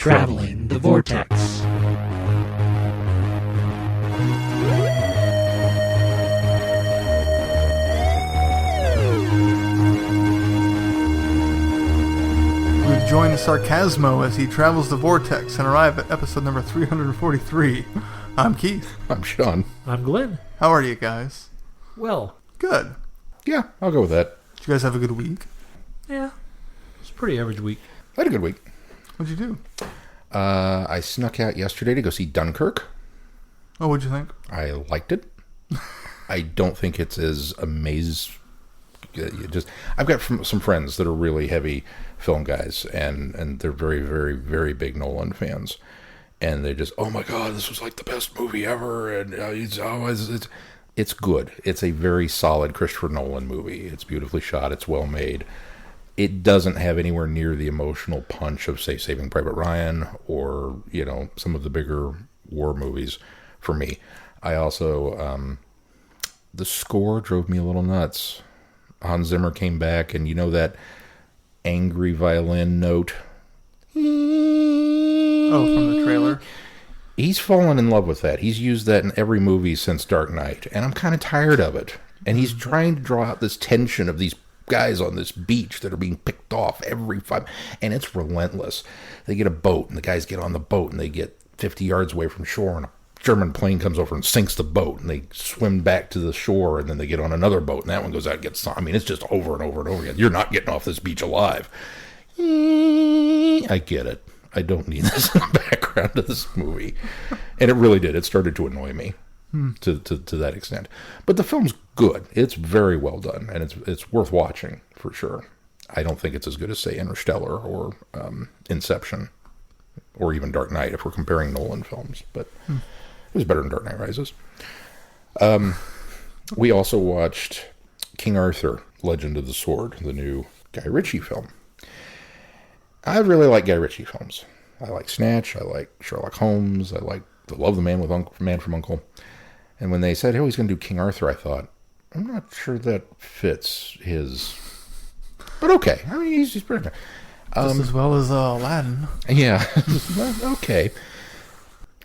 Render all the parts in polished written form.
Traveling the Vortex. We've joined Sarcasmo as he travels the Vortex and arrive at episode number 343. I'm Keith. I'm Sean. I'm Glenn. How are you guys? Well, Good. Yeah, I'll go with that. Did you guys have a good week? yeah, it's a pretty average week. I had a good week. What'd you do? I snuck out yesterday to go see Dunkirk. Oh, what'd you think? I liked it. I don't think it's as amazing. I've got some friends that are really heavy film guys, and they're very, very, very big Nolan fans. And they just, oh my God, this was like the best movie ever. And it's good. It's a very solid Christopher Nolan movie. It's beautifully shot. It's well made. It doesn't have anywhere near the emotional punch of, say, Saving Private Ryan or, some of the bigger war movies for me. I also, the score drove me a little nuts. Hans Zimmer came back, and that angry violin note. Oh, from the trailer? He's fallen in love with that. He's used that in every movie since Dark Knight, and I'm kind of tired of it. And he's trying to draw out this tension of these guys on this beach that are being picked off every 5, and it's relentless. They get a boat, and the guys get on the boat, and they get 50 yards away from shore, and a German plane comes over and sinks the boat, and they swim back to the shore, and then they get on another boat, and that one goes out and gets sunk. I mean, it's just over and over and over again. You're not getting off this beach alive. I get it. I don't need this in the background of this movie. And it really did. It started to annoy me to that extent. But the film's good. It's very well done, and it's worth watching for sure. I don't think it's as good as, say, Interstellar or Inception or even Dark Knight if we're comparing Nolan films. But it was better than Dark Knight Rises. We also watched King Arthur, Legend of the Sword, the new Guy Ritchie film. I really like Guy Ritchie films. I like Snatch. I like Sherlock Holmes. I love The Man from U.N.C.L.E. And when they said, oh, he's going to do King Arthur, I thought, I'm not sure that fits his... But okay. I mean, he's pretty good. Just as well as Aladdin. Yeah. Okay.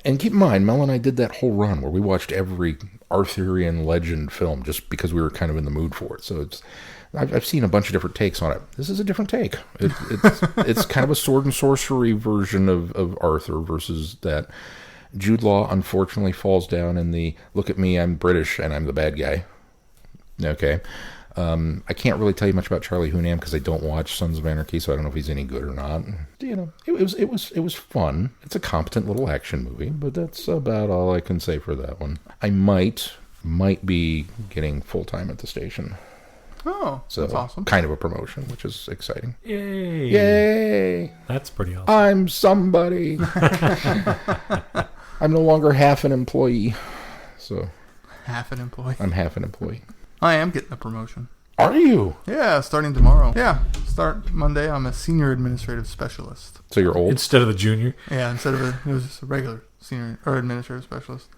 And keep in mind, Mel and I did that whole run where we watched every Arthurian legend film just because we were kind of in the mood for it. So I've seen a bunch of different takes on it. This is a different take. It's kind of a sword and sorcery version of Arthur versus that. Jude Law, unfortunately, falls down in the, look at me, I'm British, and I'm the bad guy. Okay. I can't really tell you much about Charlie Hunnam because I don't watch Sons of Anarchy, so I don't know if he's any good or not. It was fun. It's a competent little action movie, but that's about all I can say for that one. I might be getting full-time at the station. Oh, So that's awesome. Kind of a promotion, which is exciting. Yay! Yay! That's pretty awesome. I'm somebody. I'm no longer half an employee. So Half an employee. I'm half an employee. I am getting a promotion. Are you? Yeah, starting tomorrow. Yeah, start Monday. I'm a senior administrative specialist. So you're old? Instead of the junior? Yeah, it was just a regular senior or administrative specialist.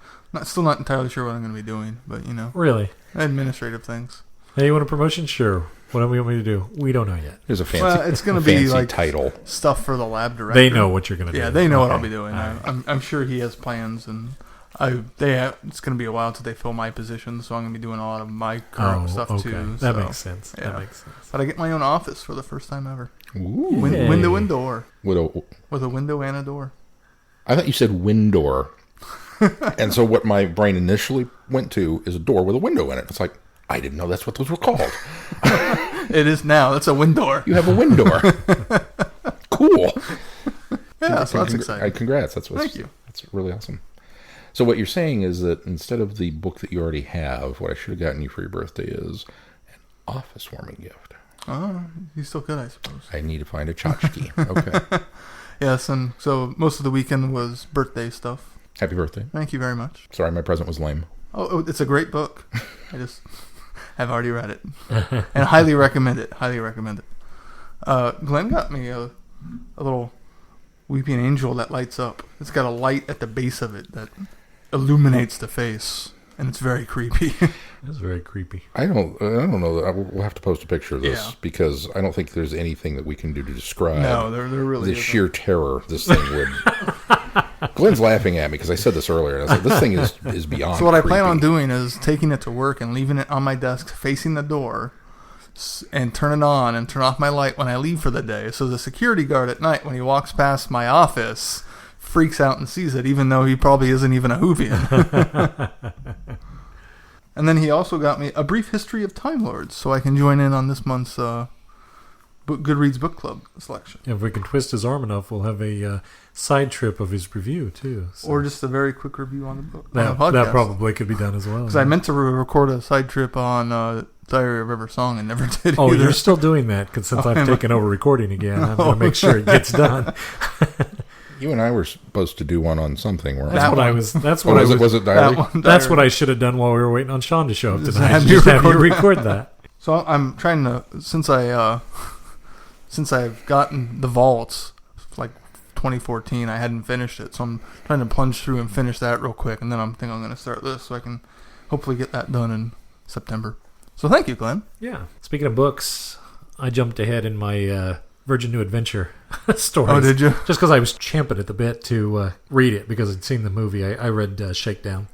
Still not entirely sure what I'm going to be doing, but Really? administrative things. Hey, you want a promotion? Sure. What do we want me to do? We don't know yet. There's a fancy, It's going to be fancy like title. stuff for the lab director. They know what you're going to do. Yeah, they know what Okay. I'll be doing. All right. I'm sure he has plans, and it's going to be a while until they fill my position, so I'm going to be doing a lot of my current stuff okay. too. That so, makes sense. yeah. That makes sense. But I get my own office for the first time ever. Ooh. Yay. Window and door. With I thought you said windor. And so what my brain initially went to is a door with a window in it. It's like, I didn't know that's what those were called. It is now. That's a window. You have a window. Cool. Yeah, so that's exciting. Congrats. Thank you. That's really awesome. So what you're saying is that instead of the book that you already have, what I should have gotten you for your birthday is an office warming gift. Oh, you still could, I suppose. I need to find a tchotchke. Okay. Yes, and so most of the weekend was birthday stuff. Happy birthday. Thank you very much. Sorry, my present was lame. Oh, it's a great book. I just have already read it. And highly recommend it. Highly recommend it. Glenn got me a little weeping angel that lights up. It's got a light at the base of it that illuminates the face. and it's very creepy. That's very creepy. I don't know. We'll have to post a picture of this Yeah. because I don't think there's anything that we can do to describe No, there really the isn't. sheer terror this thing would. Glenn's laughing at me because I said this earlier. And I was like, this thing is beyond. So what I plan creepy. on doing is taking it to work and leaving it on my desk facing the door, and turn it on and turn off my light when I leave for the day. So the security guard at night, when he walks past my office, freaks out and sees it, even though he probably isn't even a Whovian. And then he also got me A Brief History of Time Lords, so I can join in on this month's Goodreads Book Club selection. If we can twist his arm enough, we'll have a side trip of his review, too. So Or just a very quick review on the book. on that, the podcast. that probably could be done as well. Because I meant to record a side trip on Diary of River Song and never did Oh, either. you're still doing that because since I've taken over recording again, I'm going to make sure it gets done. You and I were supposed to do one on something. Weren't we? That's That what one. I was. That's What what I was was. it? Was it Diary? That one, That's Diary. what I should have done while we were waiting on Sean to show up Just tonight. have Just you have you record record that. So I'm trying to, since I've gotten the vaults, like 2014, I hadn't finished it, so I'm trying to plunge through and finish that real quick, and then I'm going to start this, so I can hopefully get that done in September. So thank you, Glenn. Yeah. Speaking of books, I jumped ahead in my Virgin New Adventure stories. Oh, did you? Just because I was champing at the bit to read it because I'd seen the movie. I read Shakedown,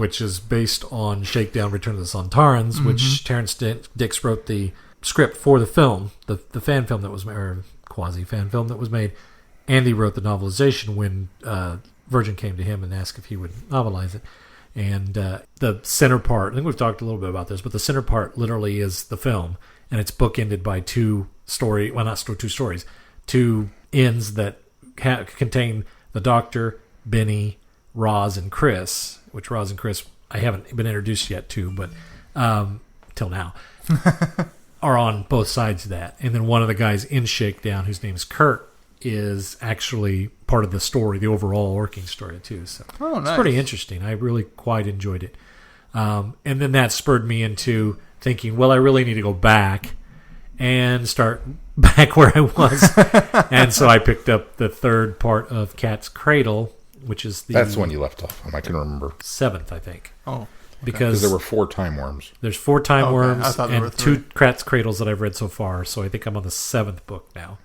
which is based on Shakedown: Return of the Sontarans, which Terrence Dix wrote the script for the film, the fan film that was made, or quasi fan film that was made. Andy wrote the novelization when Virgin came to him and asked if he would novelize it. And the center part, I think we've talked a little bit about this, but the center part literally is the film, and it's bookended by two ends that contain the Doctor, Benny, Roz, and Chris, which Roz and Chris I haven't been introduced yet to, but till now, are on both sides of that. And then one of the guys in Shakedown, whose name is Kurt, is actually part of the story, the overall working story too. So Oh, nice. it's pretty interesting. I really quite enjoyed it. And then that spurred me into thinking, well, I really need to go back and start back where I was. And so I picked up the third part of Cat's Cradle, which is the That's the one you left off. I can remember. 7th, I think. Oh, Because Because there were 4 time worms. there's 4 time Okay, I worms thought there were and 3. 2 Cat's Cradles that I've read so far. So I think I'm on the 7th book now,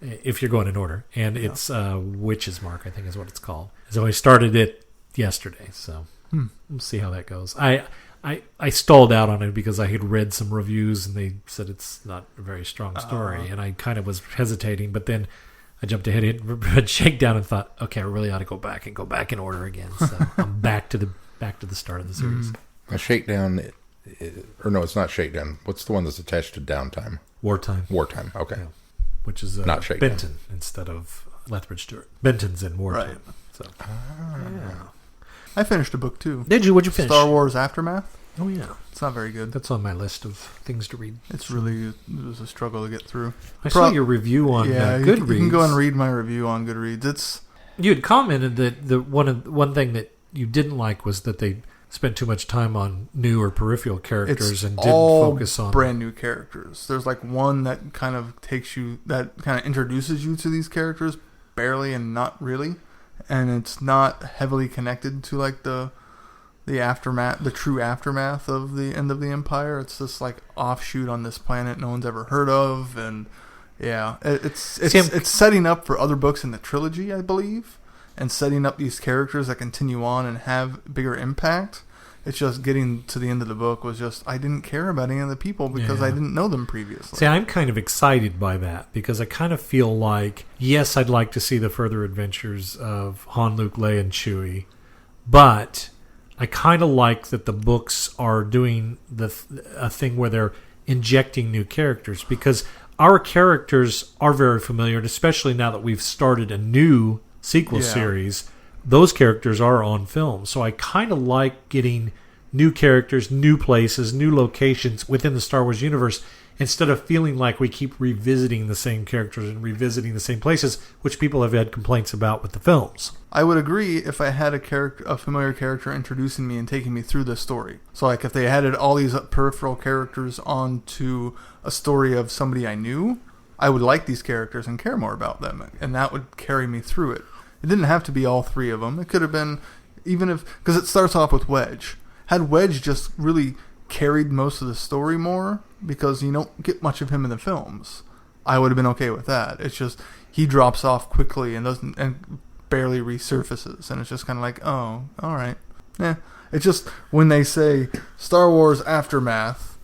if you're going in order. And it's Witch's Mark, I think is what it's called. So I started it yesterday, so we'll see how that goes. I stalled out on it because I had read some reviews and they said it's not a very strong story, and I kind of was hesitating, but then I jumped ahead and read Shakedown and thought, okay, I really ought to go back in order again. So I'm back to the start of the series. A Shakedown, or no, it's not Shakedown. What's the one that's attached to Downtime? Wartime. Wartime. Okay. Yeah. Which is Not Shakedown. Benton instead of Lethbridge Stewart. Benton's in Wartime. Right. So. Yeah. I finished a book too. Did you? What'd you finish? Star Wars Aftermath. Oh, yeah. It's not very good. That's on my list of things to read. It was a struggle to get through. I saw your review on Goodreads. You can go and read my review on Goodreads. It's You had commented that the one thing that you didn't like was that they spent too much time on new or peripheral characters it's and didn't all focus on brand new characters. There's like one that kind of introduces you to these characters barely and not really, and it's not heavily connected to like the aftermath, the true aftermath of the end of the Empire. It's this like offshoot on this planet no one's ever heard of, and yeah, it's setting up for other books in the trilogy, I believe, and setting up these characters that continue on and have bigger impact. It's just getting to the end of the book was just, I didn't care about any of the people because I didn't know them previously. See, I'm kind of excited by that because I kind of feel like, yes, I'd like to see the further adventures of Han, Luke, Leia, and Chewie, but I kind of like that the books are doing a thing where they're injecting new characters, because our characters are very familiar, and especially now that we've started a new sequel series, those characters are on film. So I kind of like getting new characters, new places, new locations within the Star Wars universe, instead of feeling like we keep revisiting the same characters and revisiting the same places, which people have had complaints about with the films. I would agree if I had a familiar character introducing me and taking me through the story. So like if they added all these peripheral characters onto a story of somebody I knew, I would like these characters and care more about them, and that would carry me through it. It didn't have to be all 3 of them. It could have been, even if, because it starts off with Wedge, Had Wedge just really carried most of the story more, because you don't get much of him in the films, I would have been okay with that. It's just he drops off quickly and barely resurfaces, and it's just kind of like, oh, all right. It's just when they say Star Wars Aftermath,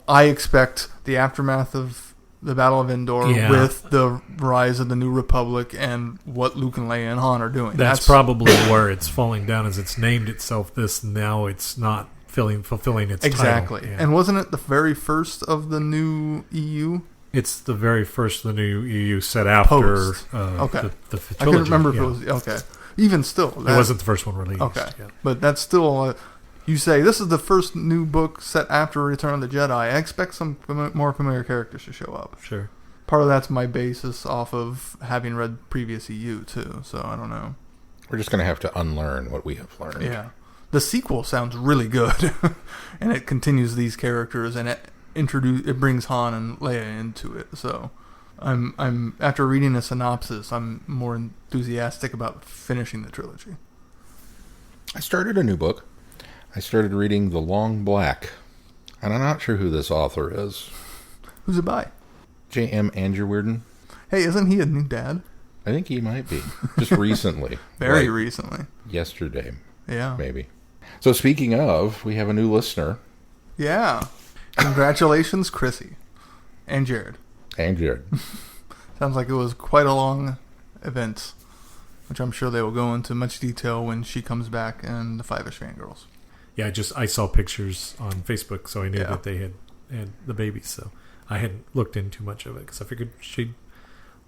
I expect the aftermath of the Battle of Endor with the rise of the New Republic and what Luke and Leia and Han are doing. That's probably where it's falling down, as it's named itself this, now it's not fulfilling its exactly. title. Yeah. And wasn't it the very first of the new EU? It's the very first of the new EU set after okay. the trilogy. I couldn't remember if it was... Okay. Even still... It wasn't the first one released. Okay. Yeah. But that's still... you say, this is the first new book set after Return of the Jedi. I expect some more familiar characters to show up. Sure. Part of that's my basis off of having read previous EU, too. So, I don't know. We're just going to have to unlearn what we have learned. Yeah. The sequel sounds really good. And it continues these characters, and it brings Han and Leia into it. So, I'm after reading the synopsis, I'm more enthusiastic about finishing the trilogy. I started a new book. I started reading The Long Black, and I'm not sure who this author is. Who's it by? J.M. Angerweirden. Hey, isn't he a new dad? I think he might be. Just recently. Very recently. Yesterday. Yeah. Maybe. So speaking of, we have a new listener. Yeah. Congratulations, Chrissy. And Jared. And Jared. Sounds like it was quite a long event, which I'm sure they will go into much detail when she comes back and the Five-ish Fangirls. Yeah, I saw pictures on Facebook, so I knew that they had the babies. So I hadn't looked into much of it because I figured she'd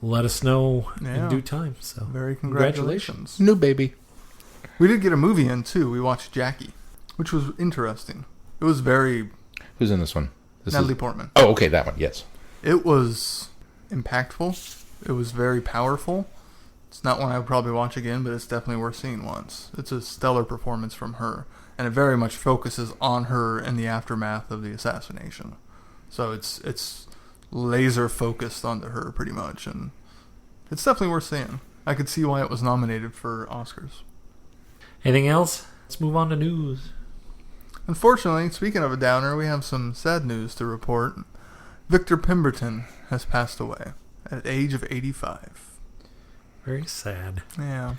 let us know in due time. So very congratulations. New baby. We did get a movie in, too. We watched Jackie, which was interesting. It was very... Who's in this one? Natalie Portman. Oh, okay, that one, yes. It was impactful. It was very powerful. It's not one I would probably watch again, but it's definitely worth seeing once. It's a stellar performance from her, and it very much focuses on her in the aftermath of the assassination. So it's laser focused onto her pretty much, and it's definitely worth seeing. I could see why it was nominated for Oscars. Anything else? Let's move on to news. Unfortunately, speaking of a downer, we have some sad news to report. Victor Pemberton has passed away at the age of 85. Very sad. Yeah.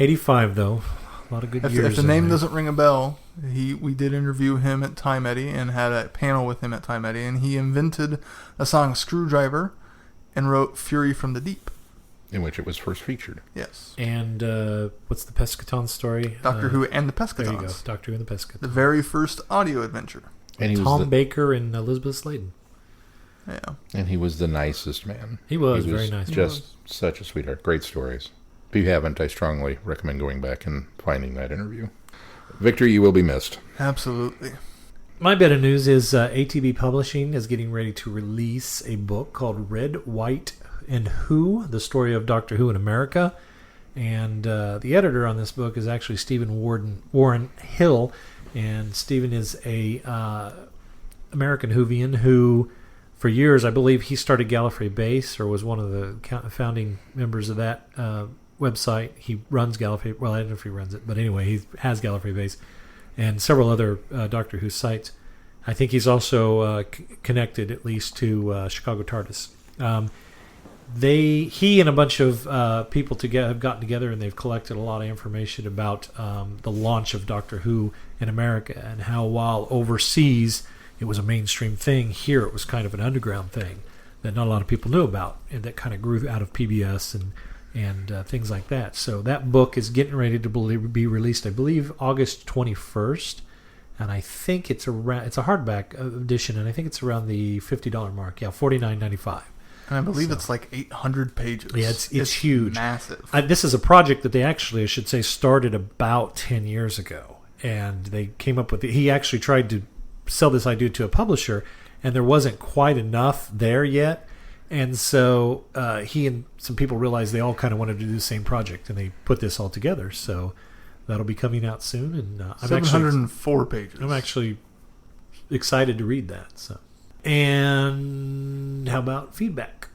85, though. A lot of good years. If the name doesn't ring a bell, we did interview him at Time Eddy and had a panel with him at Time Eddy, and he invented a song Screwdriver and wrote Fury from the Deep. In which it was first featured. Yes. And what's the Pescaton story? Doctor Who and the Pescatons. There you go. Doctor Who and the Pescatons. The very first audio adventure. And he Tom Baker and Elizabeth Sladen. Yeah. And he was the nicest man. He was very nice. Just such a sweetheart. Great stories. If you haven't, I strongly recommend going back and finding that interview. Victor, you will be missed. Absolutely. My bit of news is ATB Publishing is getting ready to release a book called Red, White, and Who, the story of Doctor Who in America. And the editor on this book is actually Stephen Warren Hill. And Stephen is a American Whovian who, for years, I believe he started Gallifrey Base, or was one of the founding members of that website. He runs Gallifrey. Well, I don't know if he runs it, but anyway, he has Gallifrey Base and several other Doctor Who sites. I think he's also connected, at least, to Chicago TARDIS. He and a bunch of people have gotten together, and they've collected a lot of information about the launch of Doctor Who in America, and how while overseas it was a mainstream thing, here it was kind of an underground thing that not a lot of people knew about, and that kind of grew out of PBS and things like that. So that book is getting ready to be released, I believe, August 21st, and I think it's a hardback edition, and I think it's around the $50 mark. Yeah, $49.95. And I believe it's like 800 pages. Yeah, it's huge. Massive. This is a project that they actually, I should say, started about 10 years ago. And they came up with it. He actually tried to sell this idea to a publisher, and there wasn't quite enough there yet. And so he and some people realized they all kind of wanted to do the same project, and they put this all together. So that'll be coming out soon. And I'm 704 pages. I'm actually excited to read that. So. And how about feedback?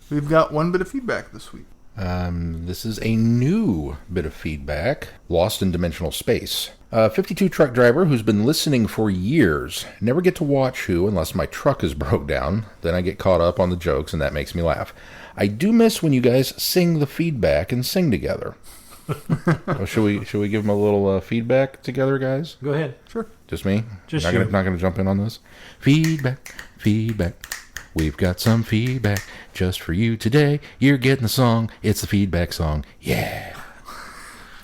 We've got one bit of feedback this week. This is a new bit of feedback. Lost in Dimensional Space. A 52 truck driver who's been listening for years. Never get to watch Who unless my truck is broke down. Then I get caught up on the jokes, and that makes me laugh. I do miss when you guys sing the feedback and sing together. Should we give them a little feedback together, guys? Go ahead. Sure. Just me? Just not you. Gonna jump in on this? Feedback. We've got some feedback just for you today. You're getting the song. It's the feedback song. Yeah.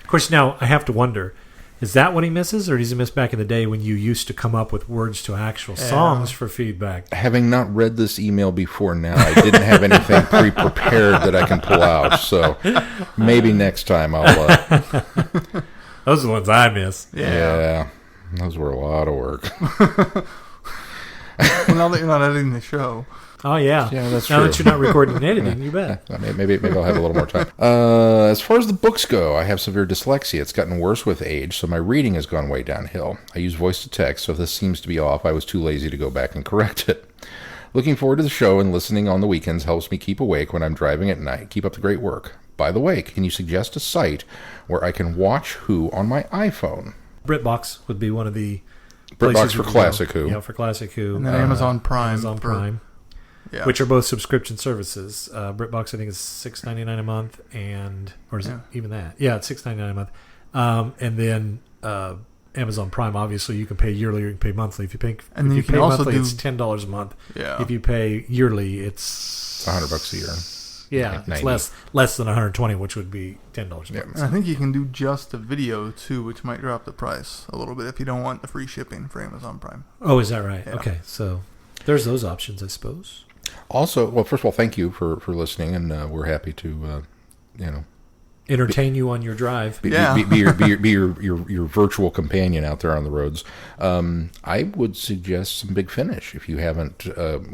Of course, now I have to wonder, is that what he misses, or does he miss back in the day when you used to come up with words to actual songs for feedback? Having not read this email before now, I didn't have anything pre-prepared that I can pull out. So maybe next time I'll... Those are the ones I miss. Yeah. Those were a lot of work. Well, now that you're not editing the show. Oh, yeah. Yeah, that's now true. that you're not recording and editing, you bet. Maybe I'll have a little more time. As far as the books go, I have severe dyslexia. It's gotten worse with age, so my reading has gone way downhill. I use voice to text, so if this seems to be off, I was too lazy to go back and correct it. Looking forward to the show and listening on the weekends helps me keep awake when I'm driving at night. Keep up the great work. By the way, can you suggest a site where I can watch Who on my iPhone? BritBox would be one of the BritBox places for you can Classic go. Who. Yeah, for Classic Who. And then Amazon Prime. Amazon Prime. Yeah. Which are both subscription services. BritBox, I think, is $6.99 a month, or is it even that? Yeah, it's $6.99 a month. And then Amazon Prime, obviously, you can pay yearly or you can pay monthly. If you pay, monthly, it's $10 a month. Yeah. If you pay yearly, it's $100 a year. Yeah, like it's less than $120, which would be $10 a month. And I think you can do just the video too, which might drop the price a little bit if you don't want the free shipping for Amazon Prime. Oh, is that right? Yeah. Okay, so there's those options, I suppose. Also, well, first of all, thank you for listening, and we're happy to, Entertain you on your drive. be your virtual companion out there on the roads. I would suggest some Big Finish if you haven't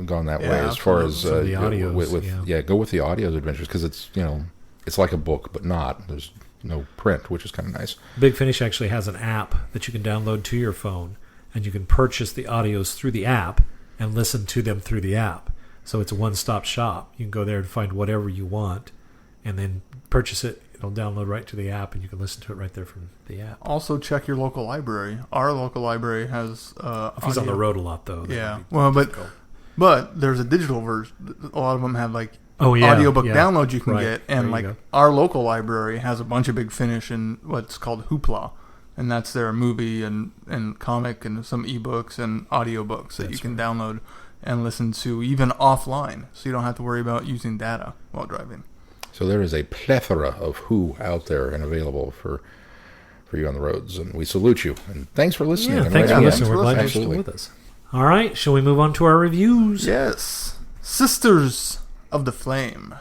gone that way. As far as the audios, go with the audios adventures because it's it's like a book but not. There's no print, which is kind of nice. Big Finish actually has an app that you can download to your phone, and you can purchase the audios through the app and listen to them through the app. So it's a one-stop shop. You can go there and find whatever you want, and then purchase it. It'll download right to the app, and you can listen to it right there from the app. Also, check your local library. Our local library has. If he's on the road a lot, though. Yeah. Well, but there's a digital version. A lot of them have audiobook downloads you can get, and go. our local library has a bunch of Big Finish and what's called Hoopla, and that's their movie and comic and some ebooks and audiobooks that you can download and listen to even offline, so you don't have to worry about using data while driving. So there is a plethora of Who out there and available for you on the roads, and we salute you. And thanks for listening. Yeah, and thanks for writing in. listening. We're glad you're still with us. All right, shall we move on to our reviews? Yes. Sisters of the Flame.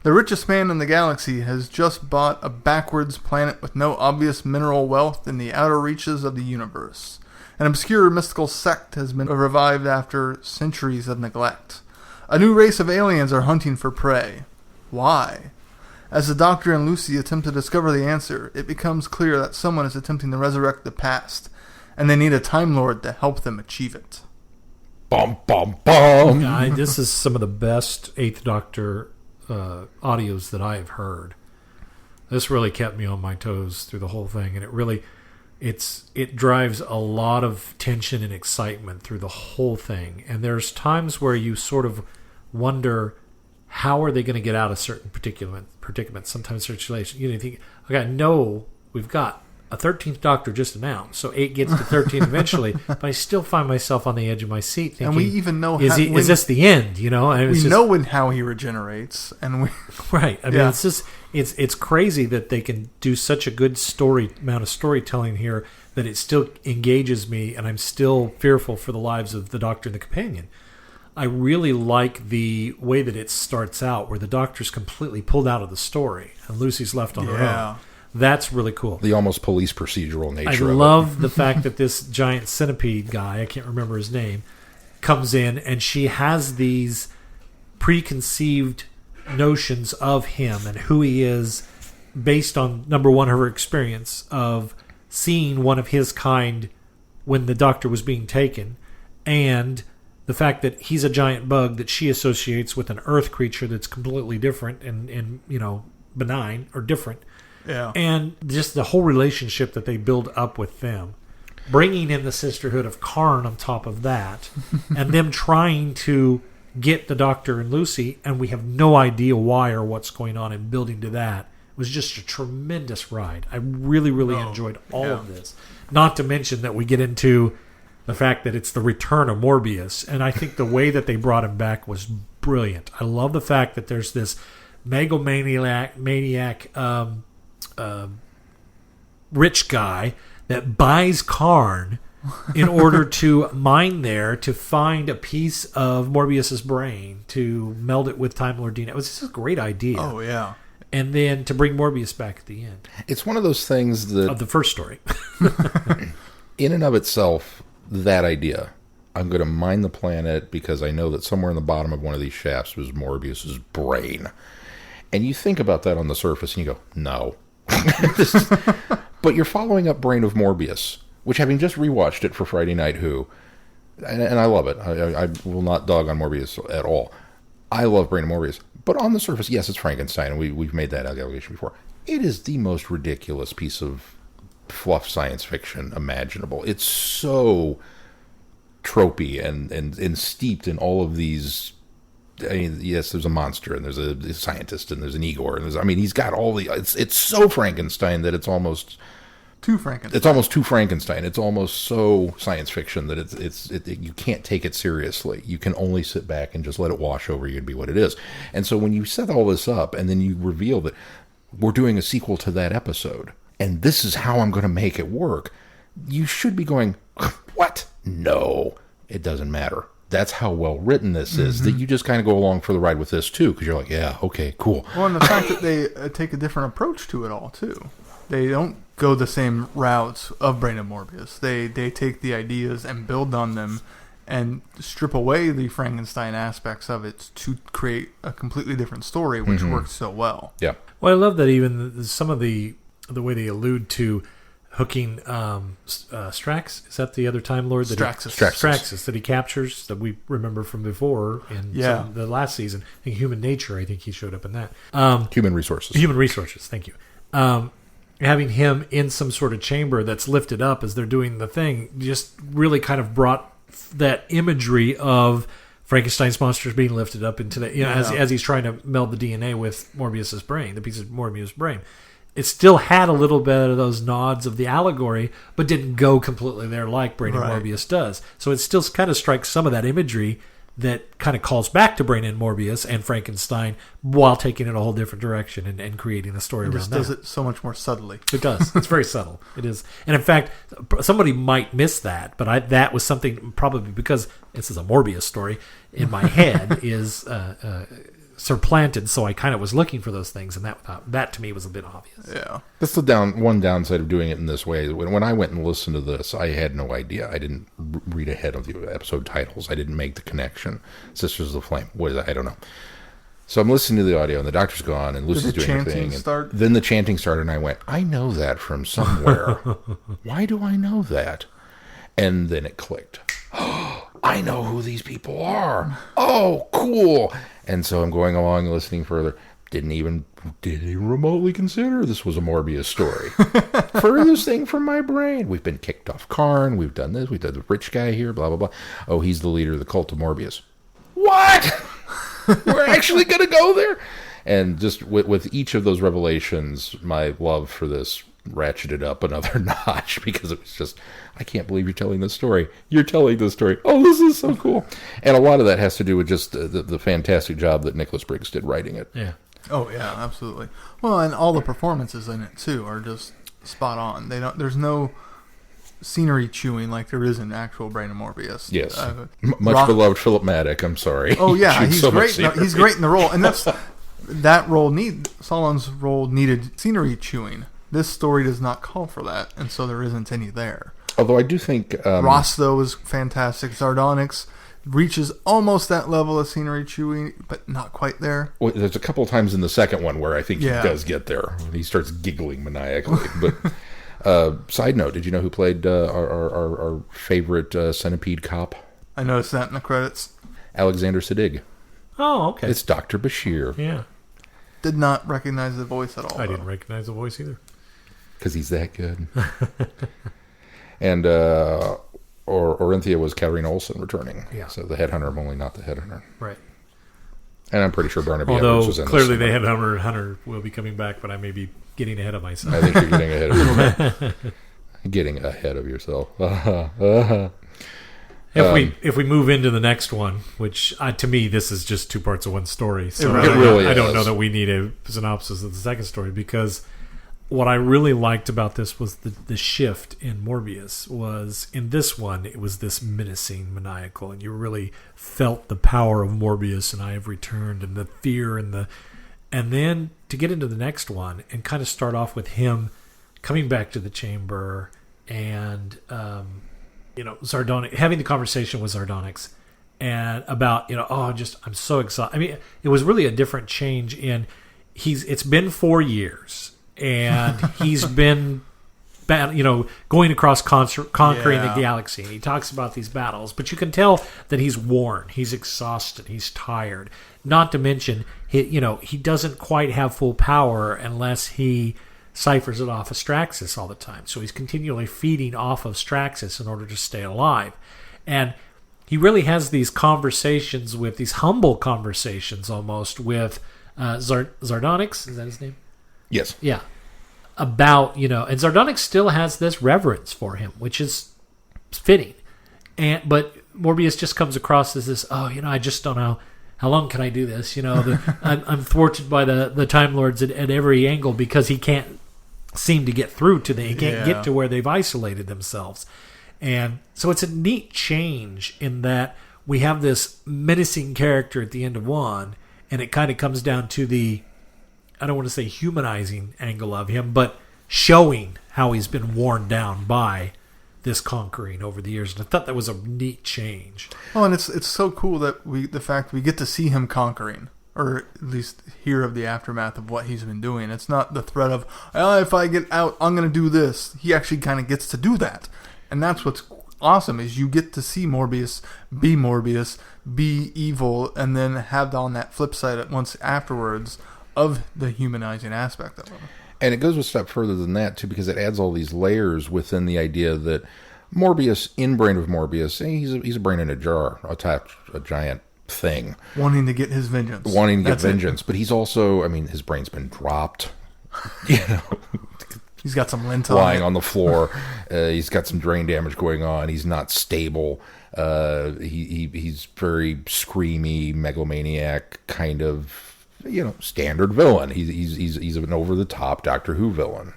The richest man in the galaxy has just bought a backwards planet with no obvious mineral wealth in the outer reaches of the universe. An obscure mystical sect has been revived after centuries of neglect. A new race of aliens are hunting for prey. Why? As the Doctor and Lucy attempt to discover the answer, it becomes clear that someone is attempting to resurrect the past, and they need a Time Lord to help them achieve it. Bum, bum, bum. This is some of the best Eighth Doctor audios that I have heard. This really kept me on my toes through the whole thing, and it drives a lot of tension and excitement through the whole thing. And there's times where you sort of wonder, how are they going to get out of certain predicaments? Sometimes situation, you think, okay, no, we've got a 13th Doctor just announced, so 8 gets to 13 eventually, but I still find myself on the edge of my seat thinking, and we even know is this the end? And know how he regenerates, and we right. I mean, it's just it's crazy that they can do such a good amount of storytelling here that it still engages me, and I'm still fearful for the lives of the Doctor and the companion. I really like the way that it starts out, where the Doctor's completely pulled out of the story and Lucy's left on her own. That's really cool. The almost police procedural nature of it. I love the fact that this giant centipede guy, I can't remember his name, comes in and she has these preconceived notions of him and who he is based on, number one, her experience of seeing one of his kind when the Doctor was being taken, and the fact that he's a giant bug that she associates with an Earth creature that's completely different and benign or different. Yeah. And just the whole relationship that they build up with them. Bringing in the Sisterhood of Karn on top of that. And them trying to get the Doctor and Lucy, and we have no idea why or what's going on, and building to that. It was just a tremendous ride. I really, really enjoyed all of this. Not to mention that we get into the fact that it's the return of Morbius, and I think the way that they brought him back was brilliant. I love the fact that there's this megalomaniac rich guy that buys Karn in order to mine there to find a piece of Morbius's brain to meld it with Time Lord Dina. It was just a great idea. Oh, yeah. And then to bring Morbius back at the end. It's one of those things that... Of the first story. in and of itself, that idea, I'm going to mine the planet because I know that somewhere in the bottom of one of these shafts was Morbius's brain. And you think about that on the surface and you go, no. But you're following up Brain of Morbius, which, having just rewatched it for Friday Night Who, and I love it. I will not dog on Morbius at all. I love Brain of Morbius. But on the surface, yes, it's Frankenstein, and we've made that allegation before. It is the most ridiculous piece of fluff science fiction imaginable. It's so tropey and steeped in all of these... I mean, yes, there's a monster, and there's a scientist, and there's an Igor, and he's got all the... It's so Frankenstein that it's almost... Too Frankenstein. It's almost too Frankenstein. It's almost so science fiction that you can't take it seriously. You can only sit back and just let it wash over you and be what it is. And so when you set all this up and then you reveal that we're doing a sequel to that episode and this is how I'm going to make it work, you should be going, what? No, it doesn't matter. That's how well written this is, that you just kind of go along for the ride with this too, because you're like, yeah, okay, cool. Well, and the fact that they take a different approach to it all too. They don't go the same routes of Brain of Morbius. They take the ideas and build on them and strip away the Frankenstein aspects of it to create a completely different story, which works so well. Yeah. Well, I love that even some of the way they allude to hooking Strax. Is that the other Time Lord? Straxus that he captures, that we remember from before in the last season. I think Human Nature, I think he showed up in that. Human Resources. Human Resources, thank you. Having him in some sort of chamber that's lifted up as they're doing the thing just really kind of brought that imagery of Frankenstein's monsters being lifted up into the, as he's trying to meld the DNA with Morbius's brain, the piece of Morbius' brain. It still had a little bit of those nods of the allegory, but didn't go completely there like Brain of Morbius does. So it still kind of strikes some of that imagery that kind of calls back to Brain and Morbius and Frankenstein while taking it a whole different direction and creating a story around that. It just does it so much more subtly. It does. It's very subtle. It is. And in fact, somebody might miss that, but that was something probably because this is a Morbius story in my head is supplanted, so I kind of was looking for those things, and that to me was a bit obvious. Yeah. That's the one downside of doing it in this way. When I went and listened to this, I had no idea. I didn't read ahead of the episode titles. I didn't make the connection. Sisters of the Flame. What is that? I don't know. So I'm listening to the audio, and the doctor's gone, and Lucy's doing her thing. And then the chanting started, and I went, I know that from somewhere. Why do I know that? And then it clicked. I know who these people are. Oh, cool. And so I'm going along and listening further. Didn't even remotely consider this was a Morbius story. Furthest thing from my brain. We've been kicked off Karn. We've done this. We've done the rich guy here, blah, blah, blah. Oh, he's the leader of the cult of Morbius. What? We're actually going to go there? And just with each of those revelations, my love for this ratcheted up another notch, because it was just, I can't believe you're telling this story. You're telling this story. Oh, this is so cool. And a lot of that has to do with just the fantastic job that Nicholas Briggs did writing it. Yeah. Oh, yeah, absolutely. Well, and all the performances in it, too, are just spot on. There's no scenery chewing like there is in actual Brain of Morbius. Yes. Much beloved Philip Maddock, I'm sorry. Oh, yeah, he's so great. No, he's great in the role. And Solon's role needed scenery chewing. This story does not call for that, and so there isn't any there. Although I do think... Ross, though, is fantastic. Sardonyx reaches almost that level of scenery chewing, but not quite there. Well, there's a couple of times in the second one where I think he does get there. He starts giggling maniacally. But side note, did you know who played our favorite centipede cop? I noticed that in the credits. Alexander Siddig. Oh, okay. It's Dr. Bashir. Yeah. did not recognize the voice at all. I didn't recognize the voice either. Because he's that good. And Orinthia was Katarina Olsen returning. Yeah. So the headhunter, only not the headhunter. Right. And I'm pretty sure Barnaby Although Edwards was in clearly this. the Hunter will be coming back, but I may be getting ahead of myself. I think you're getting ahead of yourself. Getting ahead of yourself. If we move into the next one, which to me this is just two parts of one story, so It really I don't is. know that we need a synopsis of the second story, because what I really liked about this was the shift in Morbius was in this one it was this menacing, maniacal, and you really felt the power of Morbius and I Have Returned and the fear and then to get into the next one and kind of start off with him coming back to the chamber and Sardonyx, having the conversation with Sardonyx and about I'm so excited. I mean, it was really a different change in it's been 4 years. And he's been, going across conquering the galaxy. And he talks about these battles, but you can tell that he's worn, he's exhausted, he's tired. Not to mention, he doesn't quite have full power unless he ciphers it off of Straxus all the time. So he's continually feeding off of Straxus in order to stay alive. And he really has these conversations these humble conversations almost with Sardonyx. Is that his name? Yes. Yeah. About, and Sardonyx still has this reverence for him, which is fitting. But Morbius just comes across as this, I just don't know. How long can I do this? I'm thwarted by the Time Lords at every angle because he can't seem to get through to them. He can't get to where they've isolated themselves. And so it's a neat change in that we have this menacing character at the end of one, and it kind of comes down to the, I don't want to say humanizing angle of him, but showing how he's been worn down by this conquering over the years. And I thought that was a neat change. Well, and it's so cool that the fact we get to see him conquering, or at least hear of the aftermath of what he's been doing. It's not the threat of, if I get out, I'm going to do this. He actually kind of gets to do that. And that's what's awesome, is you get to see Morbius, be evil, and then have on that flip side at once afterwards of the humanizing aspect of him. And it goes a step further than that, too, because it adds all these layers within the idea that Morbius, in Brain of Morbius, he's a brain in a jar, attached a giant thing. Wanting to get his vengeance. Vengeance. But he's also, his brain's been dropped. He's got some lint lying on the floor. He's got some brain damage going on. He's not stable. He's very screamy, megalomaniac kind of, standard villain. He's an over-the-top Doctor Who villain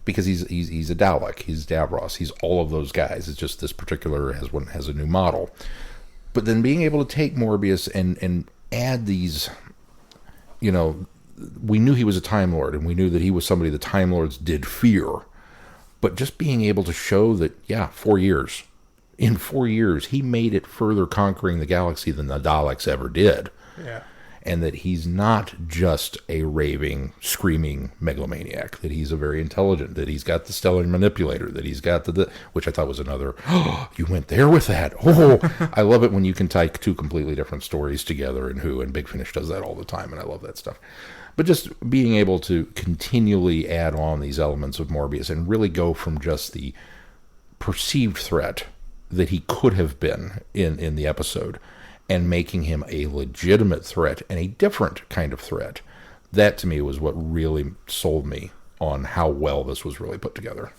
because he's a Dalek, he's Davros, he's all of those guys. It's just this particular has a new model. But then being able to take Morbius and add these, we knew he was a Time Lord, and we knew that he was somebody the Time Lords did fear. But just being able to show that, 4 years. In 4 years, he made it further conquering the galaxy than the Daleks ever did. Yeah. And that he's not just a raving, screaming megalomaniac, that he's a very intelligent, that he's got the stellar manipulator, that he's got which I thought was another, you went there with that. I love it when you can tie two completely different stories together and Big Finish does that all the time, and I love that stuff. But just being able to continually add on these elements of Morbius and really go from just the perceived threat that he could have been in the episode and making him a legitimate threat and a different kind of threat. That, to me, was what really sold me on how well this was really put together.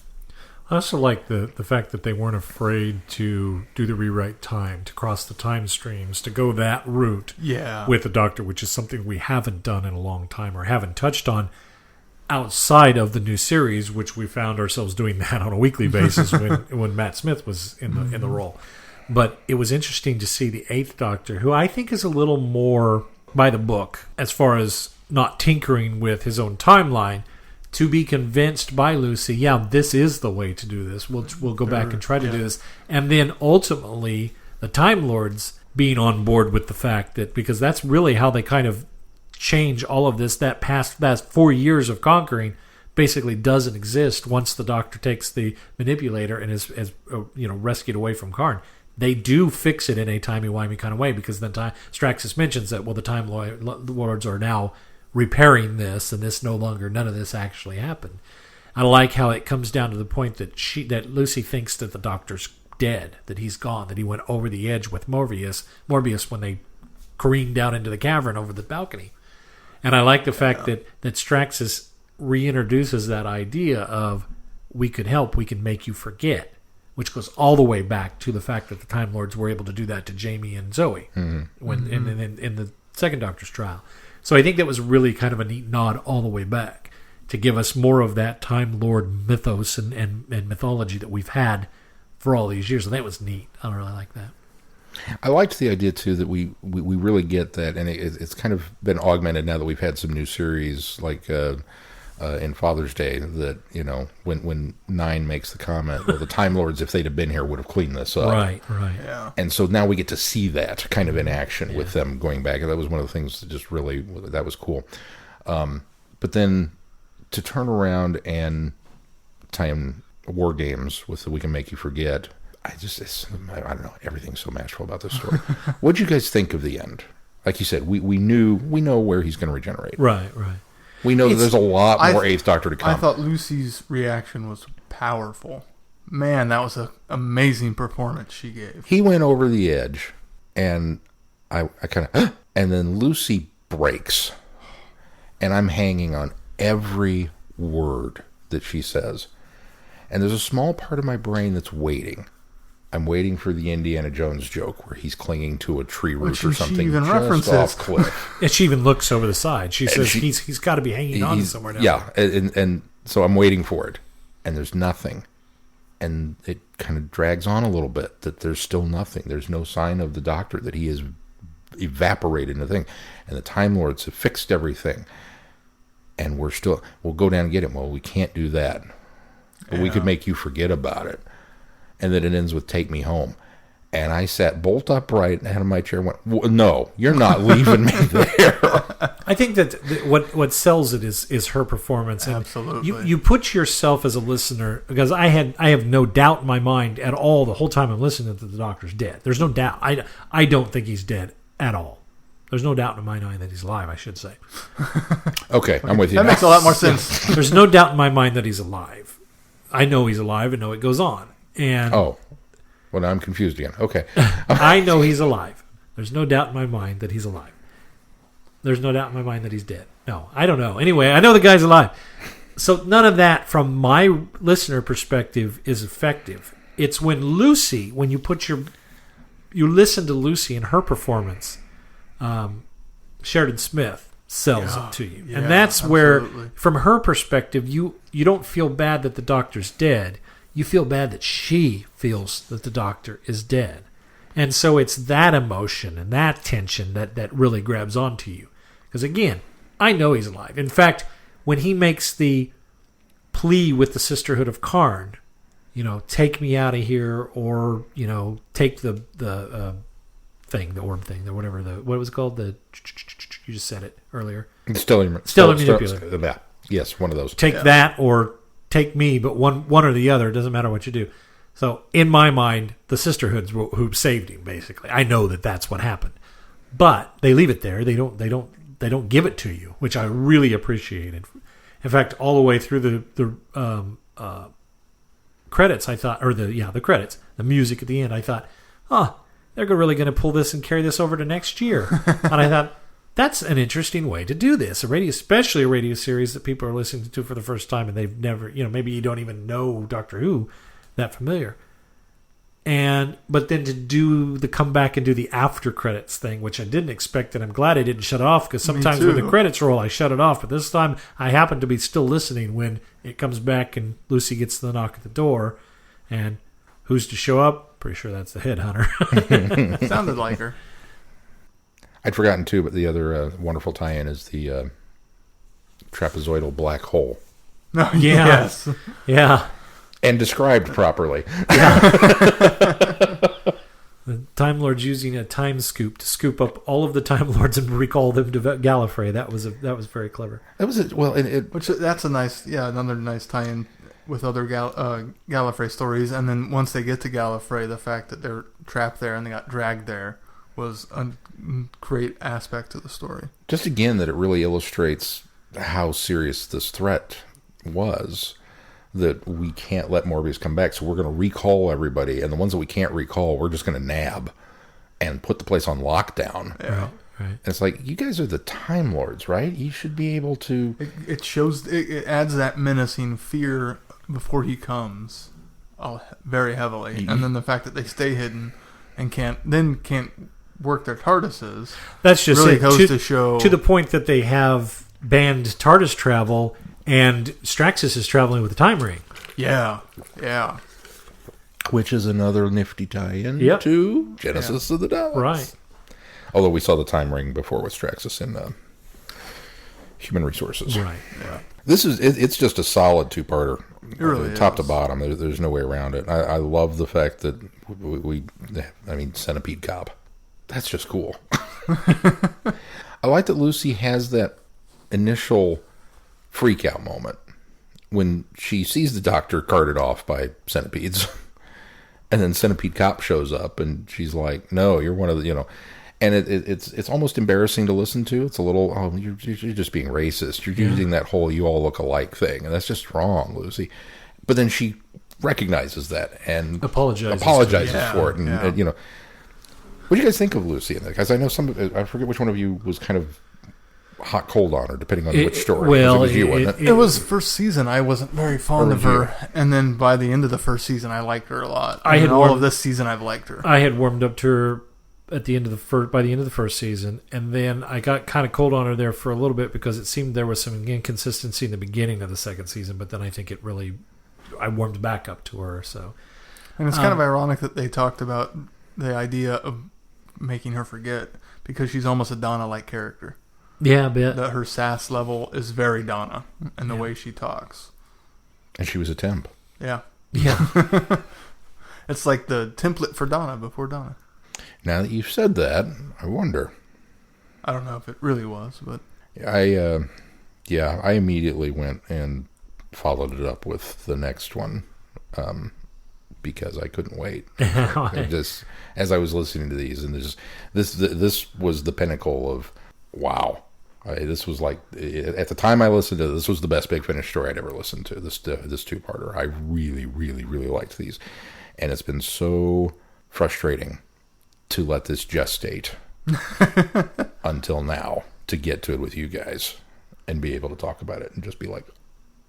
I also like the fact that they weren't afraid to do the rewrite time, to cross the time streams, to go that route with the Doctor, which is something we haven't done in a long time or haven't touched on outside of the new series, which we found ourselves doing that on a weekly basis when Matt Smith was in the role. But it was interesting to see the Eighth Doctor, who I think is a little more by the book as far as not tinkering with his own timeline, to be convinced by Lucy, this is the way to do this. We'll go back and try to do this. And then ultimately the Time Lords being on board with the fact that, because that's really how they kind of change all of this, that 4 years of conquering basically doesn't exist once the Doctor takes the manipulator and is rescued away from Karn. They do fix it in a timey-wimey kind of way, because then Straxus mentions that, the Time Lords are now repairing this, and none of this actually happened. I like how it comes down to the point that Lucy thinks that the Doctor's dead, that he's gone, that he went over the edge with Morbius when they careened down into the cavern over the balcony. And I like the fact that Straxus reintroduces that idea of we could help, we can make you forget, which goes all the way back to the fact that the Time Lords were able to do that to Jamie and Zoe in the second Doctor's trial. So I think that was really kind of a neat nod all the way back to give us more of that Time Lord mythos and mythology that we've had for all these years. And that was neat. I really like that. I liked the idea, too, that we really get that, and it's kind of been augmented now that we've had some new series like in Father's Day that, when 9 makes the comment, well, the Time Lords, if they'd have been here, would have cleaned this up. Right. Yeah. And so now we get to see that kind of in action with them going back. And that was one of the things that just really, that was cool. But then to turn around and tie in War Games with the We Can Make You Forget, I don't know, everything's so magical about this story. What'd you guys think of the end? Like you said, we know where he's going to regenerate. Right. We know that there's a lot more Eighth Doctor to come. I thought Lucy's reaction was powerful. Man, that was an amazing performance she gave. He went over the edge, and I kind of, and then Lucy breaks, and I'm hanging on every word that she says. And there's a small part of my brain that's waiting. I'm waiting for the Indiana Jones joke where he's clinging to a tree root or something. She even just references off cliff. And she even looks over the side. She says he's got to be hanging on somewhere down there. Yeah, and so I'm waiting for it, and there's nothing. And it kind of drags on a little bit, that there's still nothing. There's no sign of the Doctor, that he has evaporated in the thing. And the Time Lords have fixed everything. And we'll go down and get him. Well, we can't do that. But we could make you forget about it. And then it ends with "Take Me Home." And I sat bolt upright out of my chair and went, no, you're not leaving me there. I think that what sells it is her performance. And absolutely. You put yourself as a listener, because I have no doubt in my mind at all the whole time I'm listening that the Doctor's dead. There's no doubt. I don't think he's dead at all. There's no doubt in my mind that he's alive, I should say. Okay, I'm with you. That makes a lot more sense. There's no doubt in my mind that he's alive. I know he's alive and know it goes on. And well, now I'm confused again. Okay. I know he's alive. There's no doubt in my mind that he's alive. There's no doubt in my mind that he's dead. No, I don't know. Anyway, I know the guy's alive. So none of that from my listener perspective is effective. It's when you listen to Lucy and her performance, Sheridan Smith sells it to you. And that's where, from her perspective, you don't feel bad that the Doctor's dead. You feel bad that she feels that the Doctor is dead. And so it's that emotion and that tension that really grabs onto you. Because again, I know he's alive. In fact, when he makes the plea with the Sisterhood of Karn, take me out of here, or, take the thing, the orb thing, or whatever, what was it called? You just said it earlier. Stellar manipulator. Yes, one of those. Take that or take me, but one or the other. It doesn't matter what you do. So in my mind, the Sisterhood's who saved him. Basically, I know that that's what happened, but they leave it there. They don't give it to you, which I really appreciated. In fact, all the way through the credits, I thought, or the credits, the music at the end, I thought, they're really going to pull this and carry this over to next year. And I thought, that's an interesting way to do this. Especially a radio series that people are listening to for the first time, and they've never, maybe you don't even know Doctor Who that familiar. But then to come back and do the after credits thing, which I didn't expect, and I'm glad I didn't shut it off, because sometimes when the credits roll, I shut it off. But this time, I happen to be still listening when it comes back and Lucy gets the knock at the door, and who's to show up? Pretty sure that's the headhunter. Sounded like her. I'd forgotten too, but the other wonderful tie-in is the trapezoidal black hole. Oh, yes. Yeah. And described properly. Yeah. The Time Lords using a time scoop to scoop up all of the Time Lords and recall them to Gallifrey. That was very clever. That was that's a nice, another nice tie-in with other Gallifrey stories. And then once they get to Gallifrey, the fact that they're trapped there and they got dragged there was a great aspect to the story. Just again, that it really illustrates how serious this threat was, that we can't let Morbius come back, so we're going to recall everybody, and the ones that we can't recall, we're just going to nab and put the place on lockdown. Yeah. Right. And it's like, you guys are the Time Lords, right? You should be able to... It adds that menacing fear before he comes very heavily. And then the fact that they stay hidden and can't work their TARDISes. That's just really it. goes to show... To the point that they have banned TARDIS travel, and Straxus is traveling with the Time Ring. Yeah. Yeah. Which is another nifty tie-in Yep. to Genesis of the Daleks. Right. Although we saw the Time Ring before with Straxus in Human Resources. Right. Yeah. It's just a solid two-parter. It really top is. to bottom. There's no way around it. I love the fact that Centipede Cop. That's just cool. I like that Lucy has that initial freak-out moment when she sees the doctor carted off by centipedes. And then Centipede Cop shows up, and she's like, no, you're one of the, And it's almost embarrassing to listen to. It's a little, you're just being racist. You're using that whole you all look alike thing. And that's just wrong, Lucy. But then she recognizes that and apologizes for it. And, what do you guys think of Lucy in that? Because I know I forget which one of you was kind of hot cold on her, depending on which story. Well, it was you, wasn't it? It was first season. I wasn't very fond of her, and then by the end of the first season, I liked her a lot. Of this season, I've liked her. I had warmed up to her at the end of by the end of the first season, and then I got kind of cold on her there for a little bit because it seemed there was some inconsistency in the beginning of the second season. But then I think I warmed back up to her. So, and it's kind of ironic that they talked about the idea of making her forget because she's almost a Donna-like character. Yeah, a bit. That her sass level is very Donna in the way she talks. And she was a temp. Yeah. Yeah. It's like the template for Donna before Donna. Now that you've said that, I wonder. I don't know if it really was, but... I immediately went and followed it up with the next one because I couldn't wait. Just as I was listening to these, and this was the pinnacle of, wow. This was like, at the time I listened to this was the best Big Finish story I'd ever listened to, this two-parter. I really, really, really liked these. And it's been so frustrating to let this gestate until now to get to it with you guys and be able to talk about it and just be like,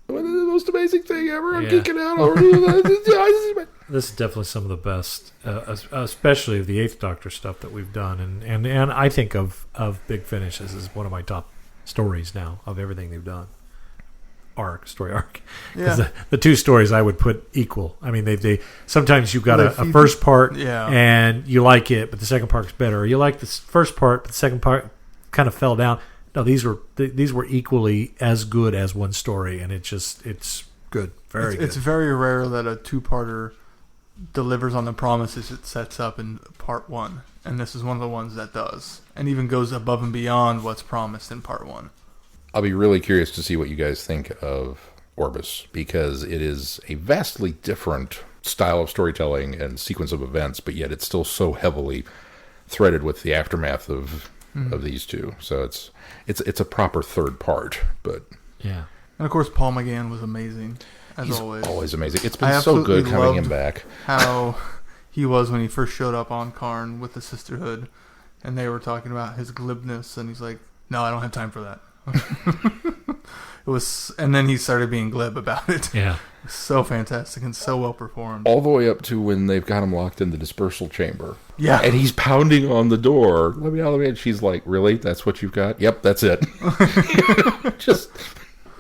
"What is the most amazing thing ever? I'm geeking out over this." This is definitely some of the best, especially the Eighth Doctor stuff that we've done, and I think of Big Finish as one of my top stories now of everything they've done. Story arc. Yeah. The two stories I would put equal. I mean, they sometimes you've got a first part and you like it, but the second part's better. Or you like the first part, but the second part kind of fell down. No, these were equally as good as one story, and it's good, very good. It's very rare that a two-parter delivers on the promises it sets up in part one, and this is one of the ones that does, and even goes above and beyond what's promised in part one. I'll be really curious to see what you guys think of Orbis, because it is a vastly different style of storytelling and sequence of events, but yet it's still so heavily threaded with the aftermath of these two. So it's a proper third part, but yeah. And of course, Paul McGann was amazing he's always. Always amazing. It's been so good having him back. How he was when he first showed up on Karn with the Sisterhood, and they were talking about his glibness, and he's like, "No, I don't have time for that." It was, and then he started being glib about it. Yeah, so fantastic and so well performed. All the way up to when they've got him locked in the dispersal chamber. Yeah, and he's pounding on the door. Let me out. And she's like, "Really? That's what you've got?" Yep, that's it. Just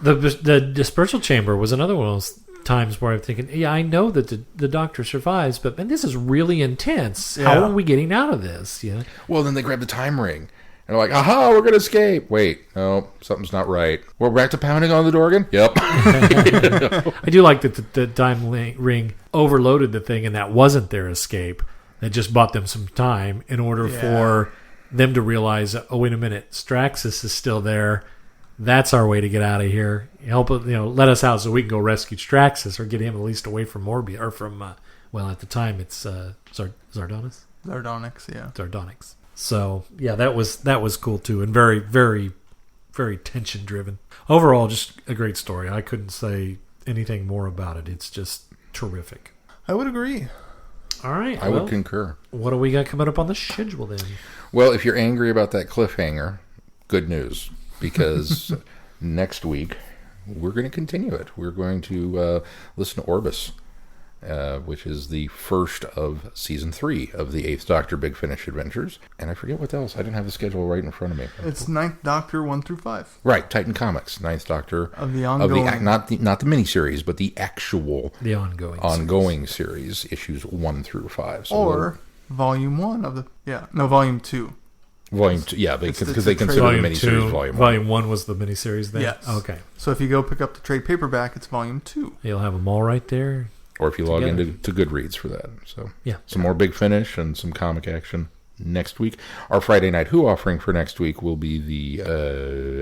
the dispersal chamber was another one of those times where I'm thinking, yeah, I know that the doctor survives, but man, this is really intense. Yeah. How are we getting out of this? Yeah. Well, then they grab the time ring. And they're like, aha, we're going to escape. Wait, no, something's not right. We're back to pounding on the door again? Yep. I do like that the time ring overloaded the thing, and that wasn't their escape. That just bought them some time in order for them to realize, oh, wait a minute, Straxus is still there. That's our way to get out of here. Help, let us out so we can go rescue Straxus or get him at least away from Morbius, or from, at the time it's Zardonix? Zardonix, yeah. Zardonix. So yeah, that was cool too, and very, very, very tension driven. Overall, just a great story. I couldn't say anything more about it. It's just terrific. I would agree. All right, I would concur. What do we got coming up on the schedule then? Well, if you're angry about that cliffhanger, good news, because next week we're going to continue it. We're going to listen to Orbis, which is the first of season 3 of the 8th Doctor Big Finish Adventures. And I forget what else. I didn't have the schedule right in front of me. It's 9th Doctor 1 through 5. Right, Titan Comics, 9th Doctor Of the ongoing. not the miniseries, but the actual The ongoing series, issues 1 through 5. So Or Volume 1 of the... Yeah, no, Volume 2. Volume 2, yeah, It's because the they consider the Volume miniseries 2, Volume 1. Volume 1 was the miniseries then? Yes. Okay. So if you go pick up the trade paperback, it's Volume 2. You'll have them all right there. Or if you log Together. into Goodreads for that. So Yeah. some more Big Finish and some comic action next week. Our Friday Night Who offering for next week will be the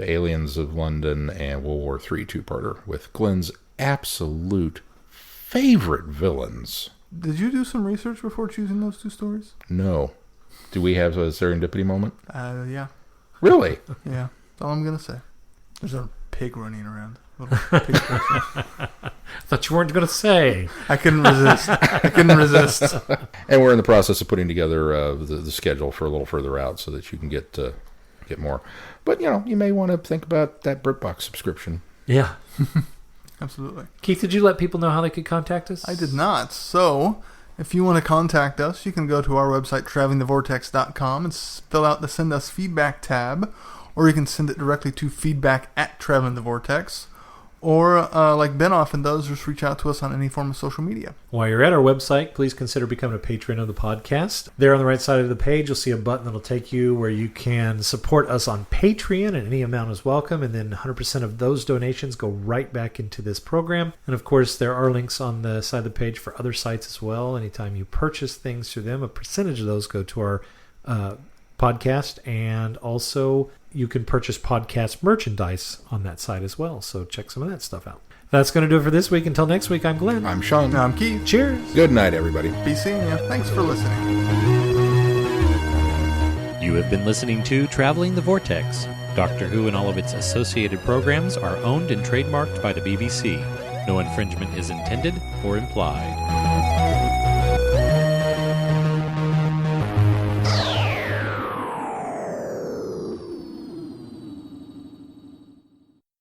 Aliens of London and World War III two-parter with Glenn's absolute favorite villains. Did you do some research before choosing those 2 stories? No. Do we have a serendipity moment? Yeah. Really? Yeah. That's all I'm going to say. There's a pig running around. Little pig person. Thought you weren't going to say. I couldn't resist. And we're in the process of putting together the schedule for a little further out so that you can get more. But, you may want to think about that BritBox subscription. Yeah. Absolutely. Keith, did you let people know how they could contact us? I did not. So, if you want to contact us, you can go to our website, travelingthevortex.com, and fill out the Send Us Feedback tab, or you can send it directly to feedback@travelingthevortex. Or, like Ben often does, just reach out to us on any form of social media. While you're at our website, please consider becoming a patron of the podcast. There on the right side of the page, you'll see a button that'll take you where you can support us on Patreon, and any amount is welcome. And then 100% of those donations go right back into this program. And of course, there are links on the side of the page for other sites as well. Anytime you purchase things through them, a percentage of those go to our podcast, and also you can purchase podcast merchandise on that site as well. So check some of that stuff out. That's going to do it for this week. Until next week, I'm Glenn. I'm Sean. Now I'm Keith. Cheers. Good night, everybody. Be seeing you. Thanks for listening. You have been listening to Traveling the Vortex. Doctor Who and all of its associated programs are owned and trademarked by the BBC. No infringement is intended or implied.